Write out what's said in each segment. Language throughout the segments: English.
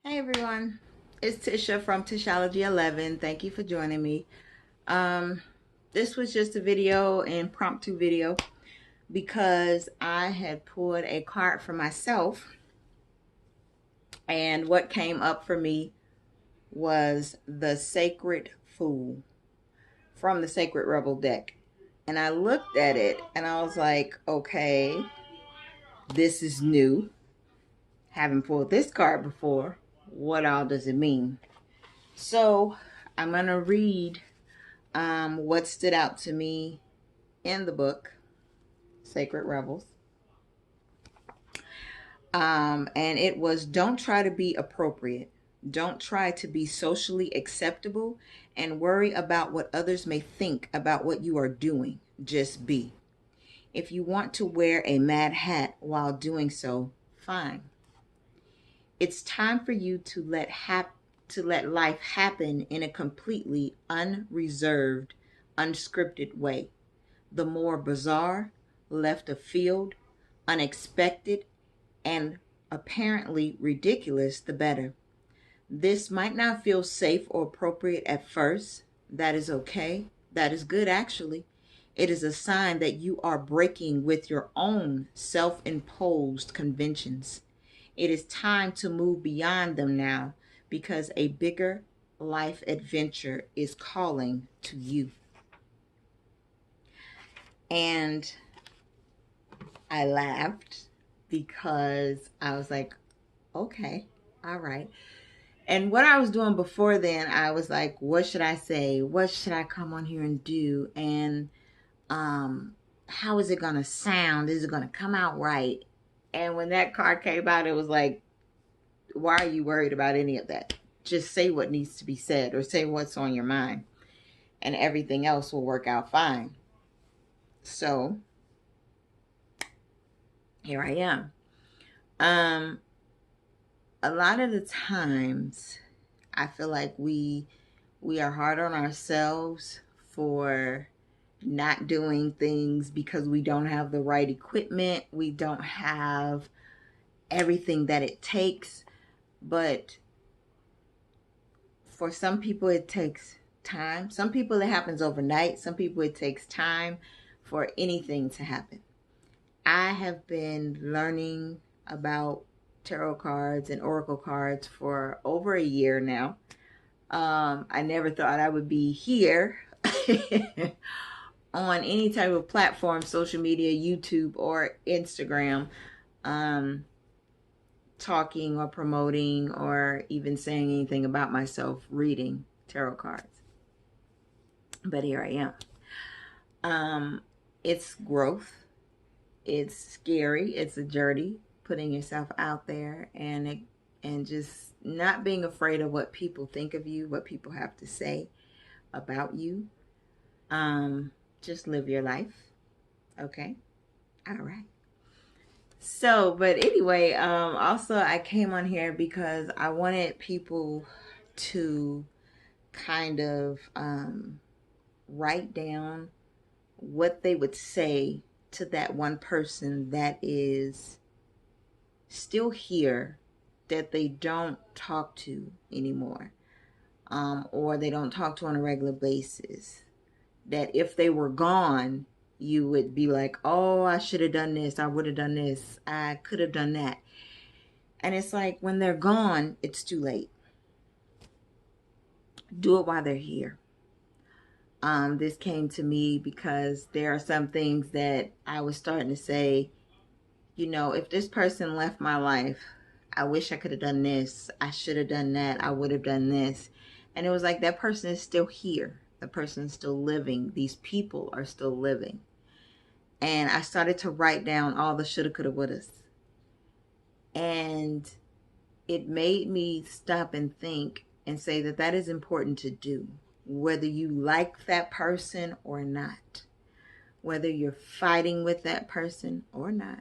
Hey everyone, it's Tisha from Tishology 11. Thank you for joining me. Um, this was just a video, impromptu video, because I had pulled a card for myself, and what came up for me was the Sacred Fool from the Sacred Rebel deck. And I looked at it and I was like, okay, this is new. Haven't pulled this card before. What all does it mean? So I'm going to read what stood out to me in the book, Sacred Rebels. And it was, don't try to be appropriate. Don't try to be socially acceptable and worry about what others may think about what you are doing. Just be. If you want to wear a mad hat while doing so, fine. It's time for you to let life happen in a completely unreserved, unscripted way. The more bizarre, left of field, unexpected, and apparently ridiculous, the better. This might not feel safe or appropriate at first. That is okay. That is good, actually. It is a sign that you are breaking with your own self imposed conventions. It is time to move beyond them now because a bigger life adventure is calling to you. And I laughed because I was like, okay, all right. And what I was doing before then, I was like, what should I say? What should I come on here and do? And how is it going to sound? Is it going to come out right? And when that card came out, it was like, why are you worried about any of that? Just say what needs to be said or say what's on your mind, and everything else will work out fine. So here I am. A lot of the times I feel like we are hard on ourselves for not doing things because we don't have the right equipment. We don't have everything that it takes. But for some people, it takes time. Some people, it happens overnight. Some people, it takes time for anything to happen. I have been learning about tarot cards and oracle cards for over a year now. I never thought I would be here on any type of platform, social media, YouTube, or Instagram, talking or promoting or even saying anything about myself reading tarot cards. But here I am. It's growth. It's scary. It's a journey, putting yourself out there and just not being afraid of what people think of you, what people have to say about you. Just live your life. Okay. All right. So, but anyway, also I came on here because I wanted people to kind of write down what they would say to that one person that is still here that they don't talk to anymore, or they don't talk to on a regular basis. That if they were gone, you would be like, oh, I should have done this. I would have done this. I could have done that. And it's like when they're gone, it's too late. Do it while they're here. This came to me because there are some things that I was starting to say, if this person left my life, I wish I could have done this. I should have done that. I would have done this. And it was like that person is still here. The person is still living. These people are still living. And I started to write down all the shoulda, coulda, wouldas. And it made me stop and think and say that that is important to do. Whether you like that person or not. Whether you're fighting with that person or not.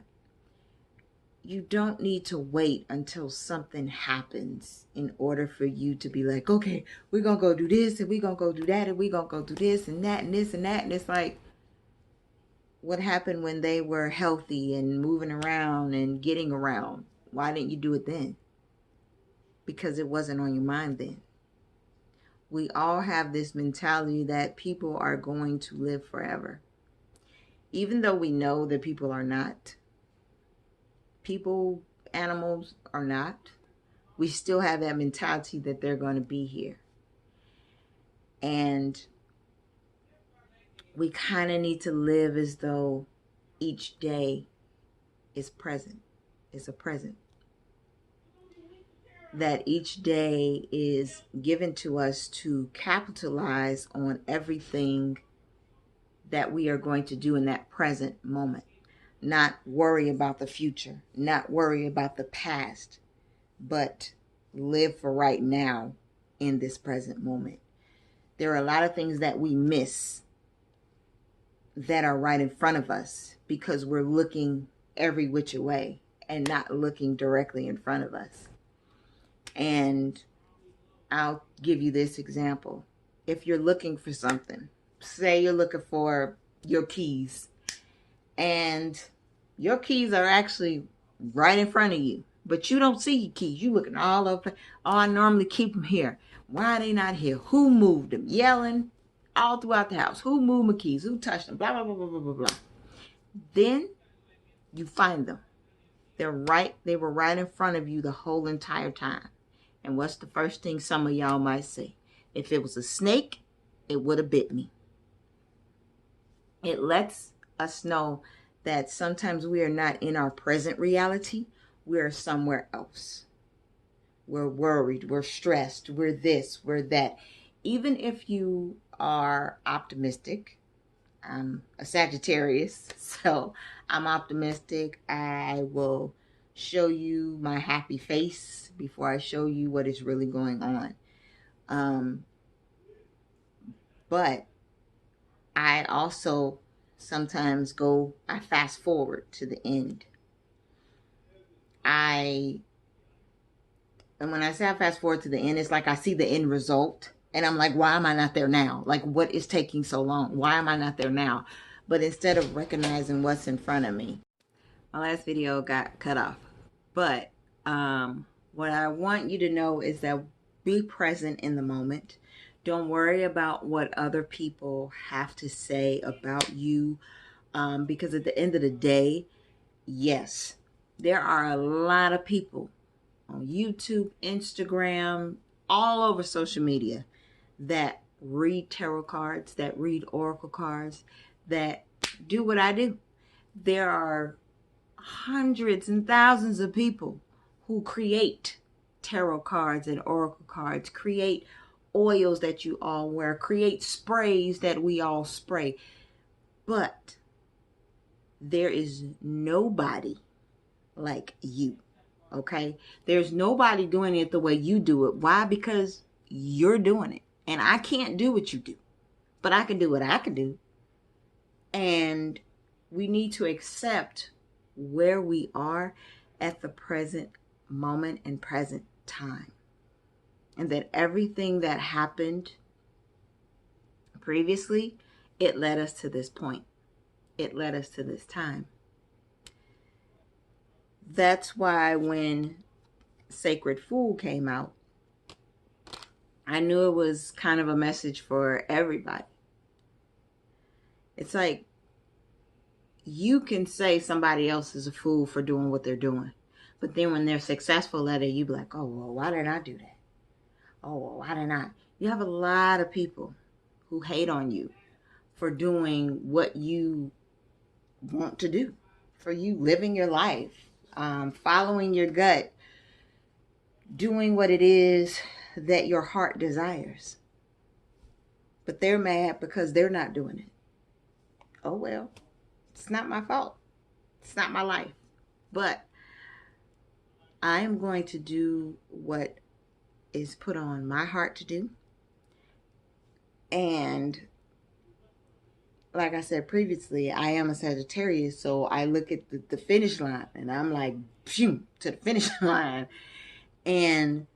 You don't need to wait until something happens in order for you to be like, okay, we're going to go do this and we're going to go do that and we're going to go do this and that and this and that. And it's like, what happened when they were healthy and moving around and getting around? Why didn't you do it then? because it wasn't on your mind then. We all have this mentality that people are going to live forever. Even though we know that people are not. People, animals are not. We still have that mentality that they're going to be here. And we kind of need to live as though each day is present. It's a present. That each day is given to us to capitalize on everything that we are going to do in that present moment. Not worry about the future, not worry about the past, but live for right now in this present moment. There are a lot of things that we miss that are right in front of us because we're looking every which way and not looking directly in front of us. And I'll give you this example. If you're looking for something, say you're looking for your keys, and your keys are actually right in front of you, but you don't see your keys. You looking all over. Oh, I normally keep them here. Why are they not here? Who moved them? Yelling all throughout the house. Who moved my keys? Who touched them? Blah, blah, blah, blah, blah, blah, blah. Then you find them. They were right in front of you the whole entire time. And what's the first thing some of y'all might say? If it was a snake, it would have bit me. It lets us know that sometimes we are not in our present reality. We are somewhere else. We're worried. We're stressed. We're this. We're that. Even if you are optimistic, I'm a Sagittarius, so I'm optimistic. I will show you my happy face before I show you what is really going on. But I also sometimes I fast forward to the end. And when I say I fast forward to the end, it's like I see the end result and I'm like, why am I not there now? Like, what is taking so long? Why am I not there now? But instead of recognizing what's in front of me, my last video got cut off. But what I want you to know is that be present in the moment. Don't worry about what other people have to say about you. Because at the end of the day, yes, there are a lot of people on YouTube, Instagram, all over social media that read tarot cards, that read oracle cards, that do what I do. There are hundreds and thousands of people who create tarot cards and oracle cards, create oils that you all wear, create sprays that we all spray. But there is nobody like you, okay? There's nobody doing it the way you do it. Why? Because you're doing it. And I can't do what you do, but I can do what I can do. And we need to accept where we are at the present moment and present time. And that everything that happened previously, it led us to this point. It led us to this time. That's why when Sacred Fool came out, I knew it was kind of a message for everybody. It's like, you can say somebody else is a fool for doing what they're doing. But then when they're successful at it, you be like, oh, well, why didn't I do that? Oh, well, why didn't I? You have a lot of people who hate on you for doing what you want to do, for you living your life, following your gut, doing what it is that your heart desires. But they're mad because they're not doing it. Oh, well, it's not my fault. It's not my life. But I am going to do what is put on my heart to do. And like I said previously, I am a Sagittarius, so I look at the finish line and I'm like, phew, to the finish line. And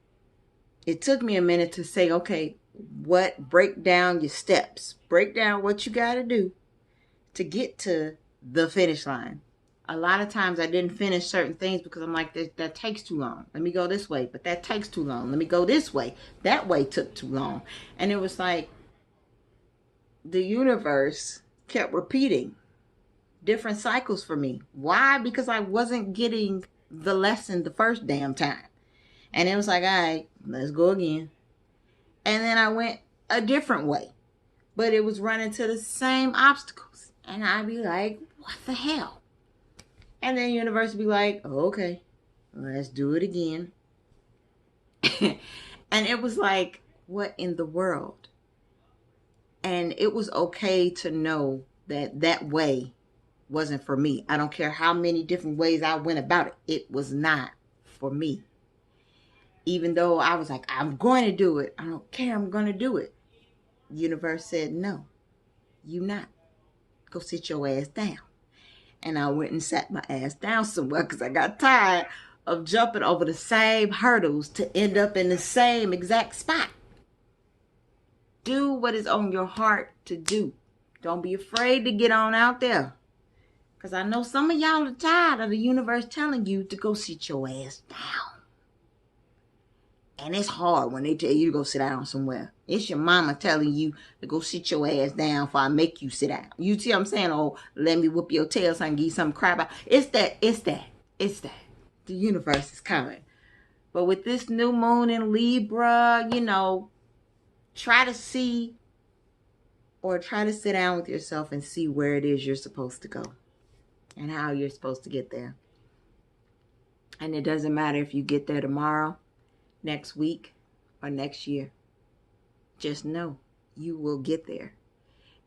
it took me a minute to say, okay, break down your steps, break down what you got to do to get to the finish line. A lot of times I didn't finish certain things because I'm like, that takes too long. Let me go this way, but that takes too long. Let me go this way. That way took too long. And it was like the universe kept repeating different cycles for me. Why? Because I wasn't getting the lesson the first damn time. And it was like, all right, let's go again. And then I went a different way. But it was running to the same obstacles. And I'd be like, what the hell? And then the universe would be like, oh, okay, let's do it again. And it was like, what in the world? And it was okay to know that that way wasn't for me. I don't care how many different ways I went about it. It was not for me. Even though I was like, I'm going to do it. I don't care. I'm going to do it. The universe said, no, you not. Go sit your ass down. And I went and sat my ass down somewhere because I got tired of jumping over the same hurdles to end up in the same exact spot. Do what is on your heart to do. Don't be afraid to get on out there. Because I know some of y'all are tired of the universe telling you to go sit your ass down. And it's hard when they tell you to go sit down somewhere. It's your mama telling you to go sit your ass down before I make you sit down. You see what I'm saying? Oh, let me whoop your tail so I can give you something to cry about. It's that. The universe is coming. But with this new moon in Libra, try to see or try to sit down with yourself and see where it is you're supposed to go and how you're supposed to get there. And it doesn't matter if you get there tomorrow, next week, or next year. Just know you will get there.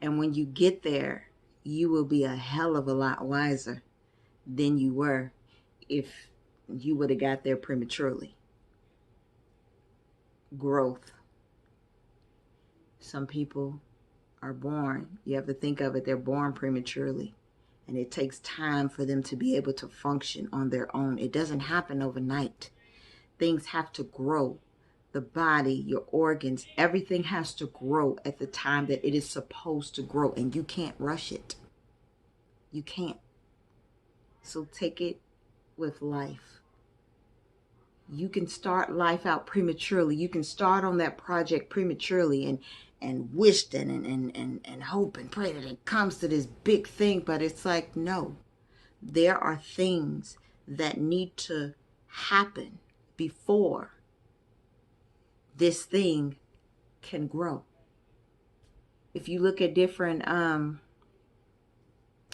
And when you get there, you will be a hell of a lot wiser than you were if you would have got there prematurely. Growth. Some people are born, you have to think of it, they're born prematurely. And it takes time for them to be able to function on their own. It doesn't happen overnight. Things have to grow. The body, your organs, everything has to grow at the time that it is supposed to grow. And you can't rush it. You can't. So take it with life. You can start life out prematurely. You can start on that project prematurely and wish and hope and pray that it comes to this big thing. But it's like, no. There are things that need to happen before this thing can grow. If you look at different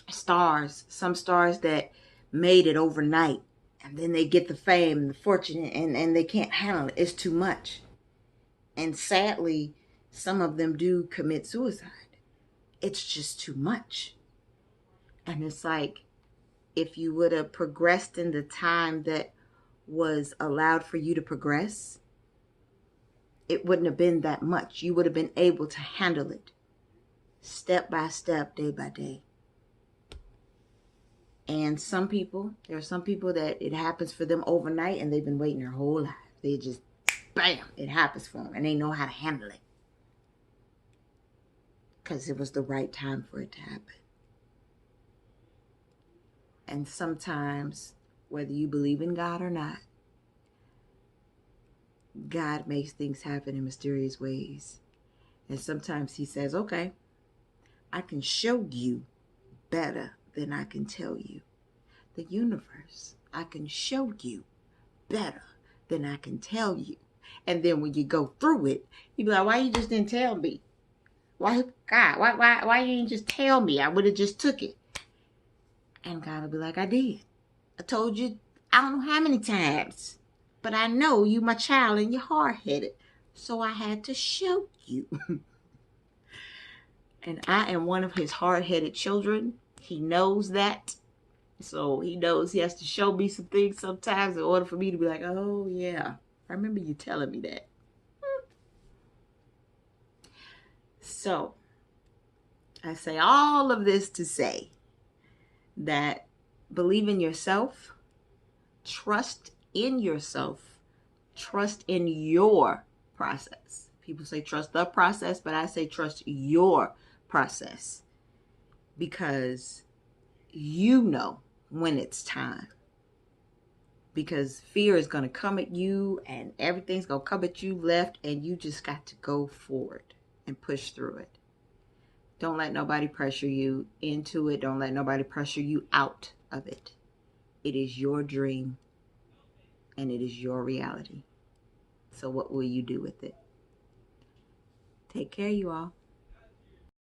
stars, some stars that made it overnight, and then they get the fame and the fortune, and they can't handle it. It's too much. And sadly, some of them do commit suicide. It's just too much. And it's like, if you would have progressed in the time that was allowed for you to progress, it wouldn't have been that much. You would have been able to handle it step by step, day by day. And there are some people that it happens for them overnight and they've been waiting their whole life. They just, bam, it happens for them and they know how to handle it. Because it was the right time for it to happen. And sometimes, whether you believe in God or not, God makes things happen in mysterious ways. And sometimes he says, okay, I can show you better than I can tell you. The universe, I can show you better than I can tell you. And then when you go through it, you be like, why you just didn't tell me? Why, God, why you didn't just tell me? I would have just took it. And God will be like, I did. I told you, I don't know how many times. But I know you my child and you're hard-headed. So I had to show you. And I am one of his hard-headed children. He knows that. So he knows he has to show me some things sometimes in order for me to be like, oh yeah, I remember you telling me that. So I say all of this to say that believe in yourself, trust in yourself, trust in your process. People say trust the process, but I say trust your process, because you know when it's time. Because fear is going to come at you and everything's going to come at you left, and you just got to go forward and push through it. Don't let nobody pressure you into it. Don't let nobody pressure you out of it. It is your dream and it is your reality. So what will you do with it? Take care, you all.